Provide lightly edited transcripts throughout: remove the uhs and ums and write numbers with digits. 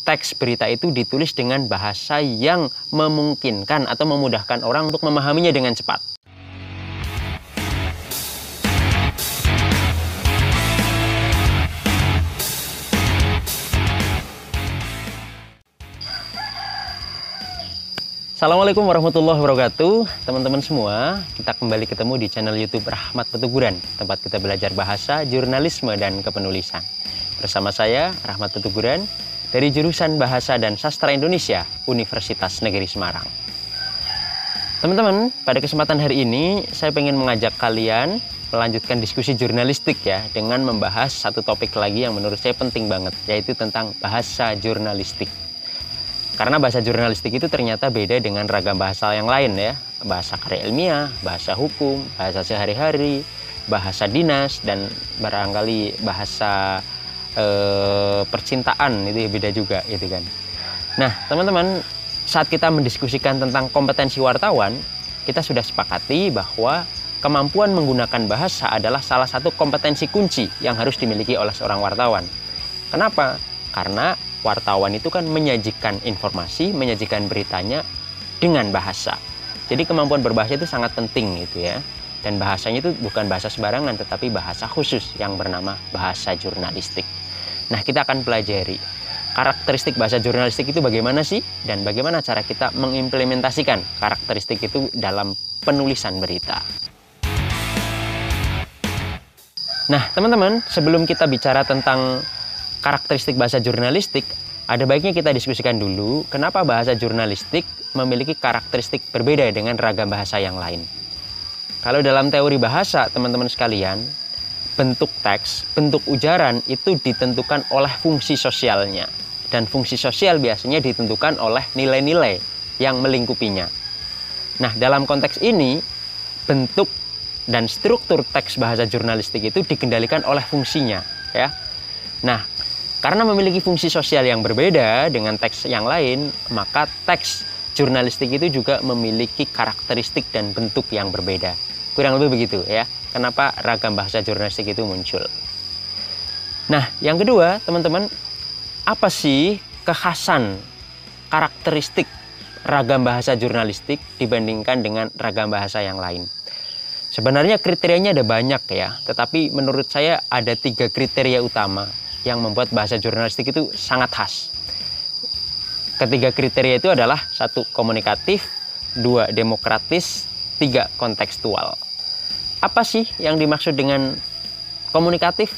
teks berita itu ditulis dengan bahasa yang memungkinkan atau memudahkan orang untuk memahaminya dengan cepat. Assalamualaikum warahmatullahi wabarakatuh. Teman-teman semua, kita kembali ketemu di channel YouTube Rahmat Petuguran, tempat kita belajar bahasa, jurnalisme, dan kepenulisan. Bersama saya, Rahmat Petuguran, dari jurusan Bahasa dan Sastra Indonesia, Universitas Negeri Semarang. Teman-teman, pada kesempatan hari ini, saya ingin mengajak kalian melanjutkan diskusi jurnalistik ya, dengan membahas satu topik lagi yang menurut saya penting banget, yaitu tentang bahasa jurnalistik. Karena bahasa jurnalistik itu ternyata beda dengan ragam bahasa yang lain ya. Bahasa karya ilmiah, bahasa hukum, bahasa sehari-hari, bahasa dinas, dan barangkali bahasa percintaan itu beda juga gitu kan. Nah teman-teman, saat kita mendiskusikan tentang kompetensi wartawan, kita sudah sepakati bahwa kemampuan menggunakan bahasa adalah salah satu kompetensi kunci yang harus dimiliki oleh seorang wartawan. Kenapa? Karena wartawan itu kan menyajikan informasi, menyajikan beritanya dengan bahasa. Jadi kemampuan berbahasa itu sangat penting gitu ya. Dan bahasanya itu bukan bahasa sembarangan, tetapi bahasa khusus yang bernama bahasa jurnalistik. Nah, kita akan pelajari karakteristik bahasa jurnalistik itu bagaimana sih? Dan bagaimana cara kita mengimplementasikan karakteristik itu dalam penulisan berita. Nah, teman-teman, sebelum kita bicara tentang karakteristik bahasa jurnalistik, ada baiknya kita diskusikan dulu kenapa bahasa jurnalistik memiliki karakteristik berbeda dengan ragam bahasa yang lain. Kalau dalam teori bahasa, teman-teman sekalian, bentuk teks, bentuk ujaran itu ditentukan oleh fungsi sosialnya. Dan fungsi sosial biasanya ditentukan oleh nilai-nilai yang melingkupinya. Nah, dalam konteks ini, bentuk dan struktur teks bahasa jurnalistik itu dikendalikan oleh fungsinya, ya. Nah, karena memiliki fungsi sosial yang berbeda dengan teks yang lain, maka teks jurnalistik itu juga memiliki karakteristik dan bentuk yang berbeda. Kurang lebih begitu ya, kenapa ragam bahasa jurnalistik itu muncul. Nah, yang kedua, teman-teman, apa sih kekhasan karakteristik ragam bahasa jurnalistik dibandingkan dengan ragam bahasa yang lain? Sebenarnya kriterianya ada banyak ya, tetapi menurut saya ada 3 kriteria utama yang membuat bahasa jurnalistik itu sangat khas. Ketiga kriteria itu adalah 1. Komunikatif, 2. Demokratis, 3. Kontekstual. Apa sih yang dimaksud dengan komunikatif?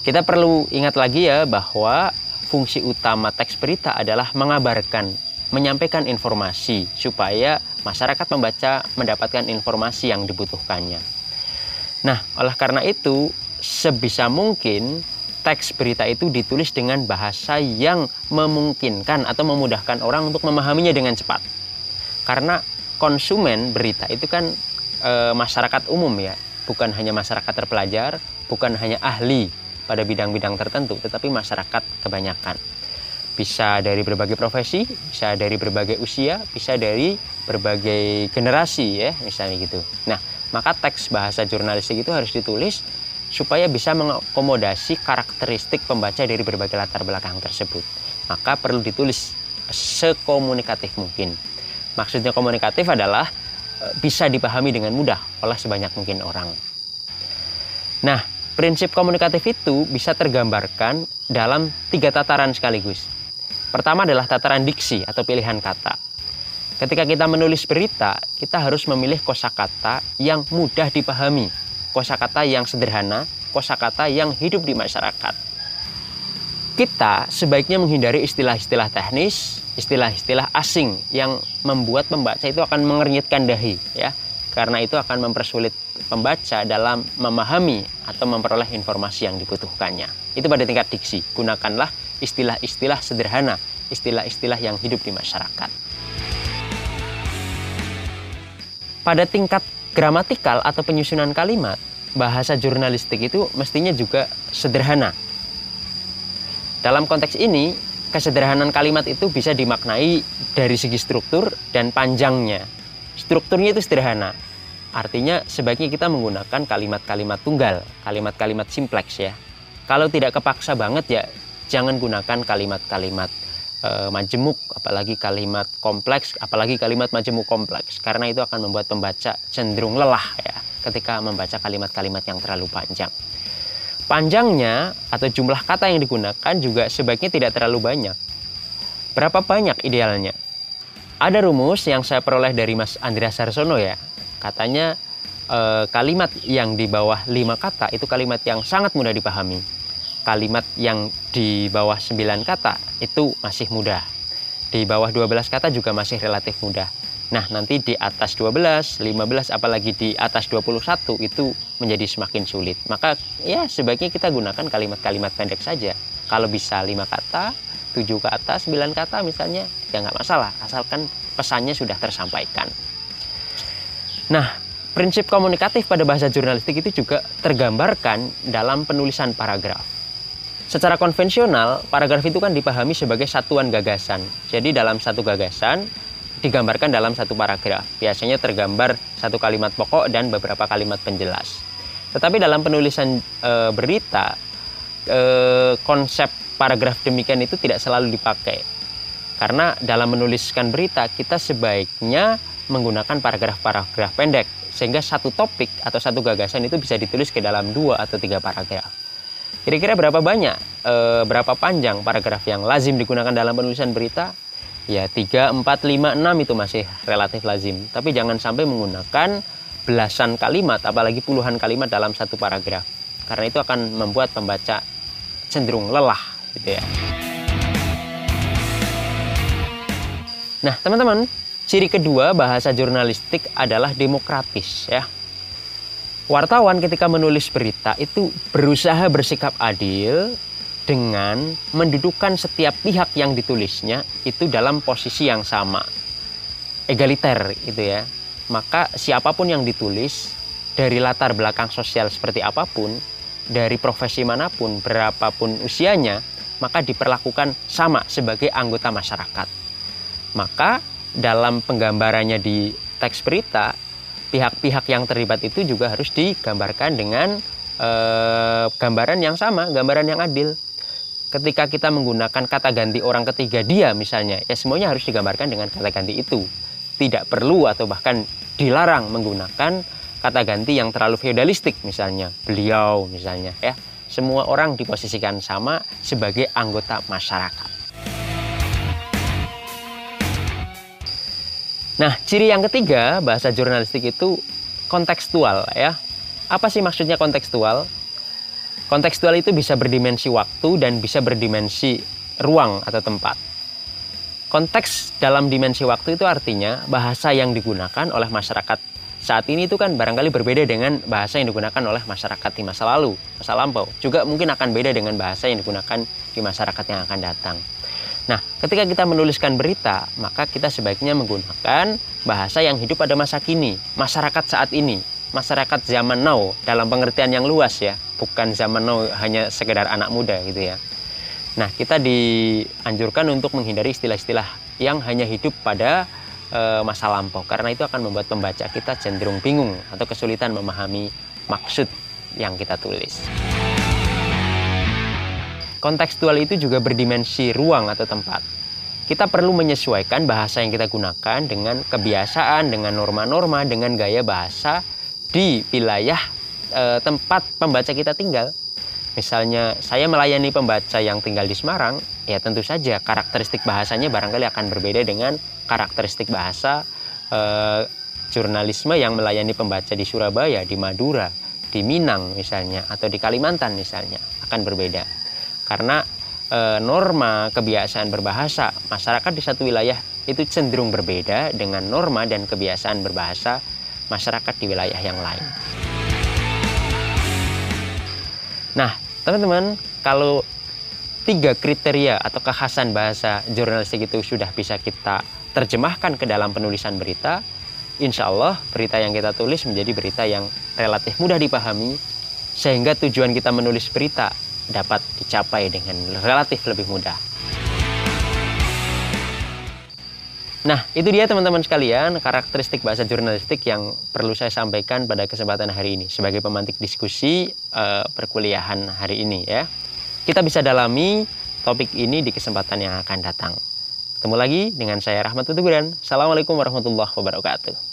Kita perlu ingat lagi ya bahwa fungsi utama teks berita adalah mengabarkan, menyampaikan informasi supaya masyarakat membaca mendapatkan informasi yang dibutuhkannya. Nah, oleh karena itu sebisa mungkin teks berita itu ditulis dengan bahasa yang memungkinkan atau memudahkan orang untuk memahaminya dengan cepat. Karena konsumen berita itu kan masyarakat umum ya, bukan hanya masyarakat terpelajar, bukan hanya ahli pada bidang-bidang tertentu, tetapi masyarakat kebanyakan. Bisa dari berbagai profesi, bisa dari berbagai usia, bisa dari berbagai generasi ya, misalnya gitu. Nah, maka teks bahasa jurnalistik itu harus ditulis supaya bisa mengakomodasi karakteristik pembaca dari berbagai latar belakang tersebut. Maka perlu ditulis sekomunikatif mungkin. Maksudnya komunikatif adalah bisa dipahami dengan mudah oleh sebanyak mungkin orang. Nah, prinsip komunikatif itu bisa tergambarkan dalam 3 tataran sekaligus. Pertama adalah tataran diksi atau pilihan kata. Ketika kita menulis berita, kita harus memilih kosakata yang mudah dipahami, kosakata yang sederhana, kosakata yang hidup di masyarakat. Kita sebaiknya menghindari istilah-istilah teknis, istilah-istilah asing yang membuat pembaca itu akan mengernyitkan dahi ya. Karena itu akan mempersulit pembaca dalam memahami atau memperoleh informasi yang dibutuhkannya. Itu pada tingkat diksi. Gunakanlah istilah-istilah sederhana, istilah-istilah yang hidup di masyarakat. Pada tingkat gramatikal atau penyusunan kalimat, bahasa jurnalistik itu mestinya juga sederhana. Dalam konteks ini, kesederhanaan kalimat itu bisa dimaknai dari segi struktur dan panjangnya. Strukturnya itu sederhana. Artinya sebaiknya kita menggunakan kalimat-kalimat tunggal, kalimat-kalimat simpleks ya. Kalau tidak kepaksa banget ya, jangan gunakan kalimat-kalimat majemuk, apalagi kalimat kompleks, apalagi kalimat majemuk kompleks, karena itu akan membuat pembaca cenderung lelah ya ketika membaca kalimat-kalimat yang terlalu panjang. Panjangnya atau jumlah kata yang digunakan juga sebaiknya tidak terlalu banyak. Berapa banyak idealnya? Ada rumus yang saya peroleh dari Mas Andreas Harsono ya. Katanya kalimat yang di bawah 5 kata itu kalimat yang sangat mudah dipahami. Kalimat yang di bawah 9 kata itu masih mudah. Di bawah 12 kata juga masih relatif mudah. Nah, nanti di atas 12, 15, apalagi di atas 21 itu menjadi semakin sulit. Maka ya sebaiknya kita gunakan kalimat-kalimat pendek saja. Kalau bisa 5 kata, 7 kata, 9 kata misalnya, ya nggak masalah. Asalkan pesannya sudah tersampaikan. Nah, prinsip komunikatif pada bahasa jurnalistik itu juga tergambarkan dalam penulisan paragraf. Secara konvensional, paragraf itu kan dipahami sebagai satuan gagasan. Jadi dalam satu gagasan digambarkan dalam satu paragraf. Biasanya tergambar satu kalimat pokok dan beberapa kalimat penjelas. Tetapi dalam penulisan berita, konsep paragraf demikian itu tidak selalu dipakai. Karena dalam menuliskan berita, kita sebaiknya menggunakan paragraf-paragraf pendek. Sehingga satu topik atau satu gagasan itu bisa ditulis ke dalam 2 atau 3 paragraf. Kira-kira berapa banyak, berapa panjang paragraf yang lazim digunakan dalam penulisan berita? Ya 3, 4, 5, 6 itu masih relatif lazim. Tapi jangan sampai menggunakan belasan kalimat, apalagi puluhan kalimat dalam satu paragraf. Karena itu akan membuat pembaca cenderung lelah gitu ya. Nah teman-teman, ciri kedua bahasa jurnalistik adalah demokratis ya. Wartawan ketika menulis berita itu berusaha bersikap adil dengan mendudukkan setiap pihak yang ditulisnya itu dalam posisi yang sama. Egaliter gitu ya. Maka siapapun yang ditulis, dari latar belakang sosial seperti apapun, dari profesi manapun, berapapun usianya, maka diperlakukan sama sebagai anggota masyarakat. Maka dalam penggambarannya di teks berita, pihak-pihak yang terlibat itu juga harus digambarkan dengan gambaran yang sama, gambaran yang adil. Ketika kita menggunakan kata ganti orang ketiga dia misalnya, ya semuanya harus digambarkan dengan kata ganti itu. Tidak perlu atau bahkan dilarang menggunakan kata ganti yang terlalu feodalistik misalnya, beliau misalnya ya. Semua orang diposisikan sama sebagai anggota masyarakat. Nah, ciri yang ketiga bahasa jurnalistik itu kontekstual ya. Apa sih maksudnya kontekstual? Kontekstual itu bisa berdimensi waktu dan bisa berdimensi ruang atau tempat. Konteks dalam dimensi waktu itu artinya bahasa yang digunakan oleh masyarakat saat ini itu kan barangkali berbeda dengan bahasa yang digunakan oleh masyarakat di masa lalu, masa lampau. Juga mungkin akan beda dengan bahasa yang digunakan di masyarakat yang akan datang. Nah, ketika kita menuliskan berita, maka kita sebaiknya menggunakan bahasa yang hidup pada masa kini, masyarakat saat ini, masyarakat zaman now dalam pengertian yang luas ya, bukan zaman now hanya sekedar anak muda gitu ya. Nah, kita dianjurkan untuk menghindari istilah-istilah yang hanya hidup pada masa lampau, karena itu akan membuat pembaca kita cenderung bingung atau kesulitan memahami maksud yang kita tulis. Kontekstual itu juga berdimensi ruang atau tempat. Kita perlu menyesuaikan bahasa yang kita gunakan dengan kebiasaan, dengan norma-norma, dengan gaya bahasa di wilayah tempat pembaca kita tinggal. Misalnya saya melayani pembaca yang tinggal di Semarang, ya tentu saja karakteristik bahasanya barangkali akan berbeda dengan karakteristik bahasa jurnalisme yang melayani pembaca di Surabaya, di Madura, di Minang misalnya, atau di Kalimantan misalnya, akan berbeda. Karena norma kebiasaan berbahasa masyarakat di satu wilayah itu cenderung berbeda dengan norma dan kebiasaan berbahasa masyarakat di wilayah yang lain. Nah, teman-teman, kalau 3 kriteria atau kekhasan bahasa jurnalistik itu sudah bisa kita terjemahkan ke dalam penulisan berita, insya Allah berita yang kita tulis menjadi berita yang relatif mudah dipahami, sehingga tujuan kita menulis berita dapat dicapai dengan relatif lebih mudah. Nah, itu dia teman-teman sekalian karakteristik bahasa jurnalistik yang perlu saya sampaikan pada kesempatan hari ini sebagai pemantik diskusi perkuliahan hari ini ya. Kita bisa dalami topik ini di kesempatan yang akan datang. Ketemu lagi dengan saya Rahmat Tutuguran. Assalamualaikum warahmatullahi wabarakatuh.